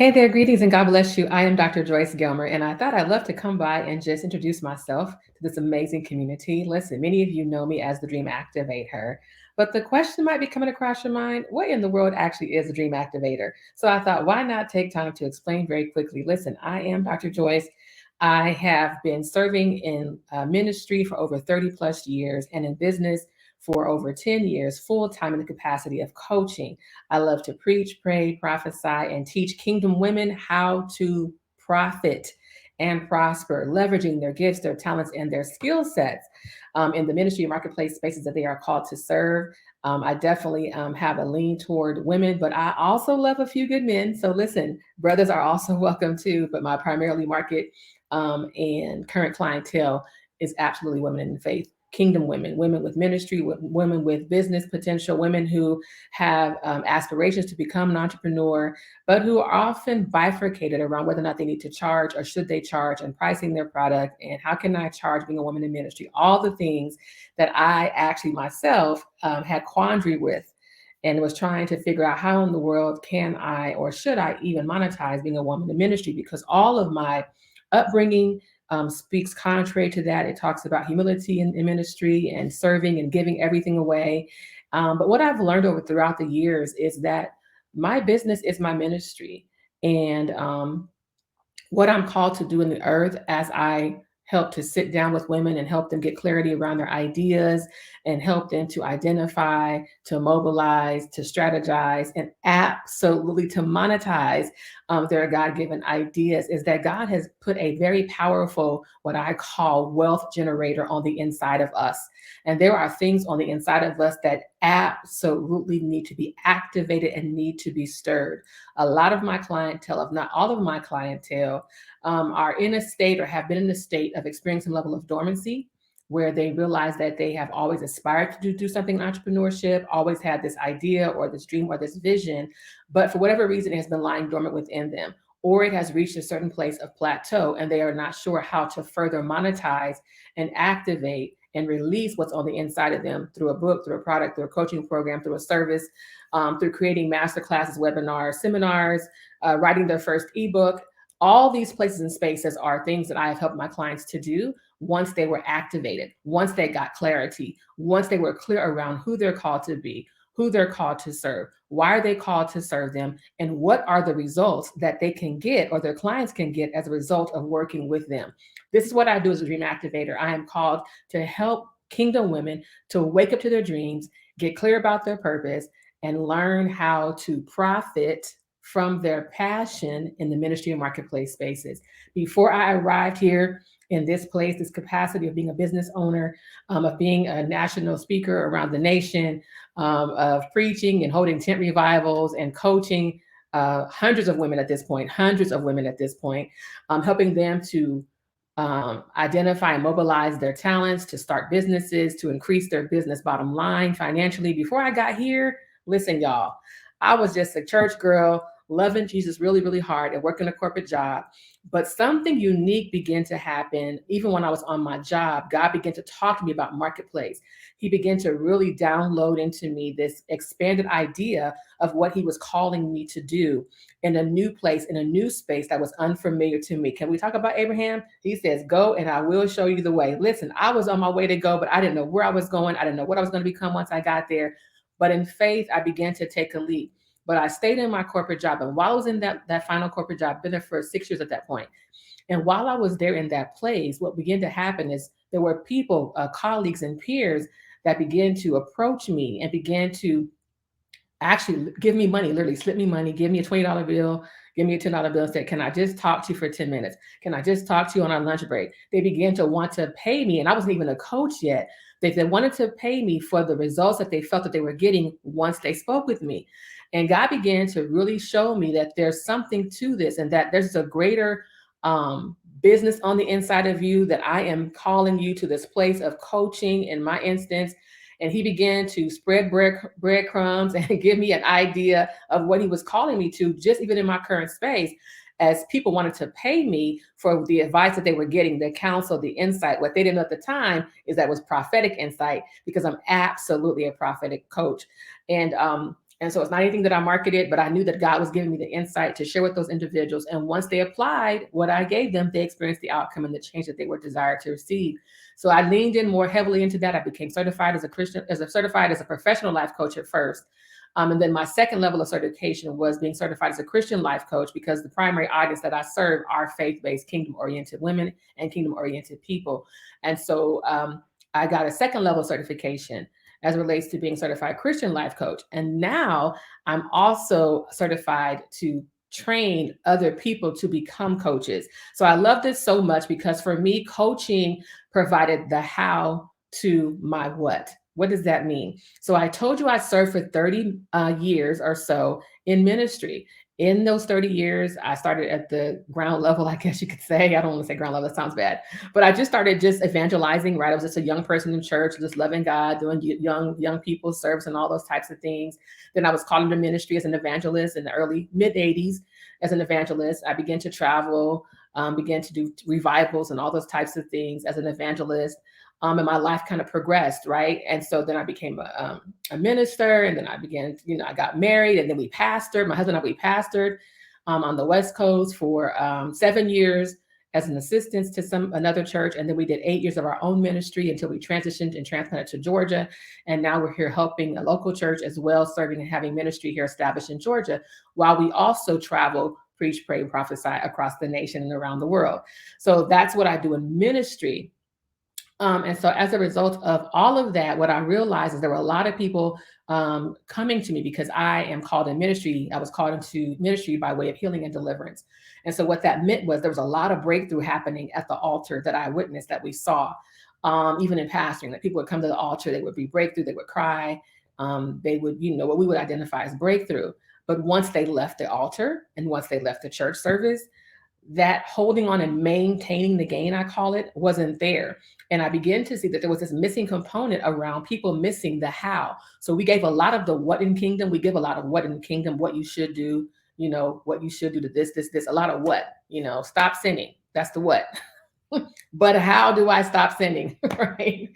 Hey there, greetings and God bless you. I am Dr. Joyce Gilmer, and I thought I'd love to come by and just introduce myself to this amazing community. Listen, many of you know me as the Dream ActivateHer, but the question might be coming across your mind, what in the world actually is a Dream Activator? So I thought, why not take time to explain very quickly? Listen, I am Dr. Joyce. I have been serving in ministry for over 30 plus years and in business for over 10 years, full time in the capacity of coaching. I love to preach, pray, prophesy, and teach kingdom women how to profit and prosper, leveraging their gifts, their talents, and their skill sets in the ministry and marketplace spaces that they are called to serve. I definitely have a lean toward women, but I also love a few good men. So listen, brothers are also welcome too, but my primarily market and current clientele is absolutely women in faith, kingdom women, women with ministry, women with business potential, women who have aspirations to become an entrepreneur, but who are often bifurcated around whether or not they need to charge or should they charge and pricing their product and how can I charge being a woman in ministry, all the things that I actually myself had quandary with and was trying to figure out how in the world can I or should I even monetize being a woman in ministry, because all of my upbringing speaks contrary to that. It talks about humility in ministry and serving and giving everything away. But what I've learned over throughout the years is that my business is my ministry. And what I'm called to do in the earth as I help to sit down with women and help them get clarity around their ideas and help them to identify, to mobilize, to strategize, and absolutely to monetize their God given ideas is that God has put a very powerful, what I call wealth generator on the inside of us. And there are things on the inside of us that absolutely need to be activated and need to be stirred. A lot of my clientele, if not all of my clientele, are in a state or have been in a state of experiencing a level of dormancy where they realize that they have always aspired to do something in entrepreneurship, always had this idea or this dream or this vision, but for whatever reason, it has been lying dormant within them. Or it has reached a certain place of plateau and they are not sure how to further monetize and activate and release what's on the inside of them through a book, through a product, through a coaching program, through a service, through creating master classes, webinars, seminars, writing their first ebook. All these places and spaces are things that I have helped my clients to do once they were activated, once they got clarity, once they were clear around who they're called to be, who they're called to serve, why are they called to serve them, and what are the results that they can get or their clients can get as a result of working with them. This is what I do as a dream activator. I am called to help kingdom women to wake up to their dreams, get clear about their purpose, and learn how to profit from their passion in the ministry and marketplace spaces. Before I arrived here in this place, this capacity of being a business owner, of being a national speaker around the nation, of preaching and holding tent revivals and coaching hundreds of women at this point, helping them to identify and mobilize their talents, to start businesses, to increase their business bottom line financially. Before I got here, listen, y'all, I was just a church girl, loving Jesus really, really hard and working a corporate job. But something unique began to happen even when I was on my job. God began to talk to me about marketplace. He began to really download into me this expanded idea of what he was calling me to do in a new place, in a new space that was unfamiliar to me. Can we talk about Abraham? He says, go and I will show you the way. Listen, I was on my way to go, but I didn't know where I was going. I didn't know what I was going to become once I got there. But in faith, I began to take a leap. But I stayed in my corporate job. And while I was in that final corporate job, been there for 6 years at that point. And while I was there in that place, what began to happen is there were people, colleagues and peers that began to approach me and began to actually give me money, literally slip me money, give me a $20 bill, give me a $10 bill, and said, can I just talk to you for 10 minutes? Can I just talk to you on our lunch break? They began to want to pay me, and I wasn't even a coach yet. They wanted to pay me for the results that they felt that they were getting once they spoke with me. And God began to really show me that there's something to this and that there's a greater business on the inside of you, that I am calling you to this place of coaching in my instance. And he began to spread breadcrumbs and give me an idea of what he was calling me to, just even in my current space, as people wanted to pay me for the advice that they were getting, the counsel, the insight. What they didn't know at the time is that was prophetic insight, because I'm absolutely a prophetic coach. And And so it's not anything that I marketed, but I knew that God was giving me the insight to share with those individuals. And once they applied what I gave them, they experienced the outcome and the change that they were desired to receive. So I leaned in more heavily into that. I became certified as a Christian, certified as a professional life coach at first. And then my second level of certification was being certified as a Christian life coach, because the primary audience that I serve are faith-based, kingdom-oriented women and kingdom-oriented people. And so I got a second level certification as it relates to being certified Christian life coach. And now I'm also certified to train other people to become coaches. So I love this so much because for me, coaching provided the how to my what. What does that mean? So I told you I served for 30 years or so in ministry. In those 30 years, I started at the ground level, I guess you could say. I don't want to say ground level, that sounds bad. But I just started just evangelizing, right? I was just a young person in church, just loving God, doing young people's service and all those types of things. Then I was called into ministry as an evangelist in the early mid 80s. As an evangelist, I began to travel, began to do revivals and all those types of things as an evangelist. And my life kind of progressed, right? And so then I became a minister, and then I began, I got married, and then we pastored. My husband and I, we pastored on the West Coast for 7 years as an assistant to another church, and then we did 8 years of our own ministry until we transitioned and transplanted to Georgia, and now we're here helping a local church as well, serving and having ministry here established in Georgia, while we also travel, preach, pray, and prophesy across the nation and around the world. So that's what I do in ministry. And so as a result of all of that, what I realized is there were a lot of people coming to me because I am called in ministry. I was called into ministry by way of healing and deliverance. And so what that meant was there was a lot of breakthrough happening at the altar that I witnessed, that we saw, even in pastoring, that people would come to the altar, they would be breakthrough, they would cry, they would, what we would identify as breakthrough. But once they left the altar and once they left the church service, that holding on and maintaining the gain, I call it, wasn't there. And I began to see that there was this missing component around people missing the how. So we gave a lot of the what in kingdom. We give a lot of what in the kingdom, what you should do, what you should do to this, a lot of what, stop sinning. That's the what. But how do I stop sinning? Right?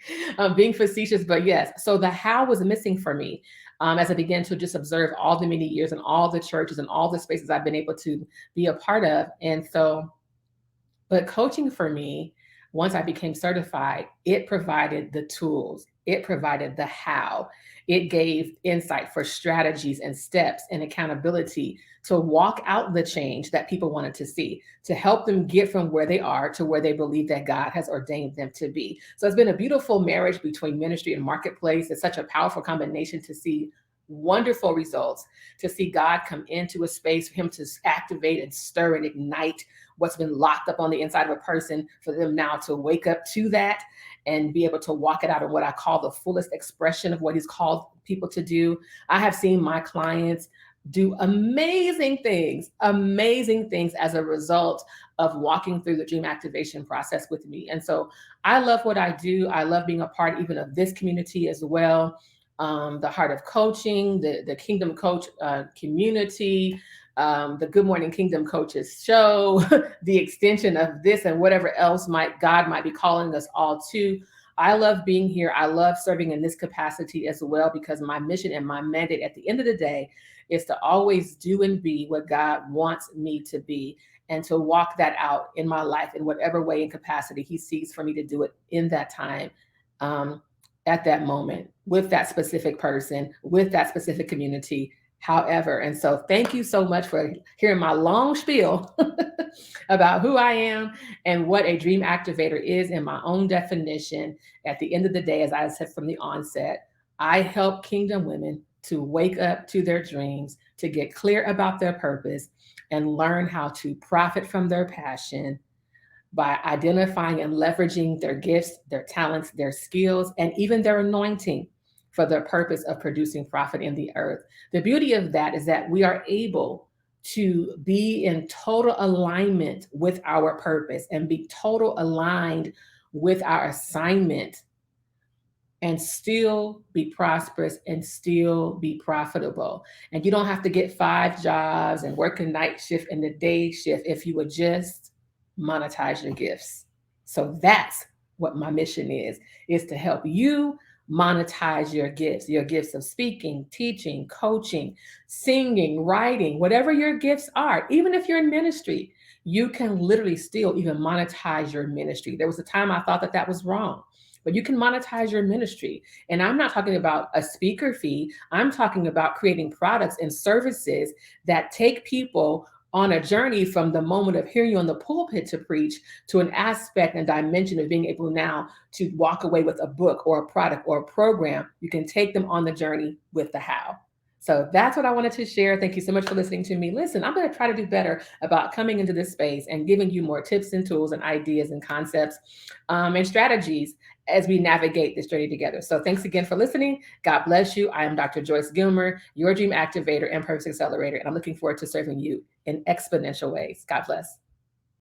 Being facetious, but yes. So the how was missing for me as I began to just observe all the many years and all the churches and all the spaces I've been able to be a part of. And so, but coaching for me, once I became certified, it provided the tools, it provided the how, it gave insight for strategies and steps and accountability to walk out the change that people wanted to see, to help them get from where they are to where they believe that God has ordained them to be. So it's been a beautiful marriage between ministry and marketplace. It's such a powerful combination to see wonderful results, to see God come into a space for him to activate and stir and ignite what's been locked up on the inside of a person, for them now to wake up to that and be able to walk it out in what I call the fullest expression of what he's called people to do. I have seen my clients do amazing things as a result of walking through the dream activation process with me. And so I love what I do. I love being a part even of this community as well. The Heart of Coaching, the Kingdom Coach community, the Good Morning Kingdom Coaches show, the extension of this and whatever else God might be calling us all to. I love being here. I love serving in this capacity as well, because my mission and my mandate at the end of the day is to always do and be what God wants me to be, and to walk that out in my life in whatever way and capacity he sees for me to do it in that time. At that moment, with that specific person, with that specific community, however. And so thank you so much for hearing my long spiel about who I am and what a dream activator is in my own definition. At the end of the day, as I said from the onset, I help kingdom women to wake up to their dreams, to get clear about their purpose, and learn how to profit from their passion by identifying and leveraging their gifts, their talents, their skills, and even their anointing for the purpose of producing profit in the earth. The beauty of that is that we are able to be in total alignment with our purpose and be total aligned with our assignment, and still be prosperous and still be profitable. And you don't have to get 5 jobs and work a night shift and the day shift if you would just monetize your gifts. So that's what my mission is to help you monetize your gifts of speaking, teaching, coaching, singing, writing, whatever your gifts are. Even if you're in ministry, you can literally still even monetize your ministry. There was a time I thought that that was wrong, but you can monetize your ministry. And I'm not talking about a speaker fee. I'm talking about creating products and services that take people on a journey from the moment of hearing you on the pulpit to preach to an aspect and dimension of being able now to walk away with a book or a product or a program. You can take them on the journey with the how. So that's what I wanted to share. Thank you so much for listening to me. Listen, I'm going to try to do better about coming into this space and giving you more tips and tools and ideas and concepts and strategies as we navigate this journey together. So thanks again for listening. God bless you. I am Dr. Joyce Gilmer, your dream activator and purpose accelerator, and I'm looking forward to serving you in exponential ways. God bless.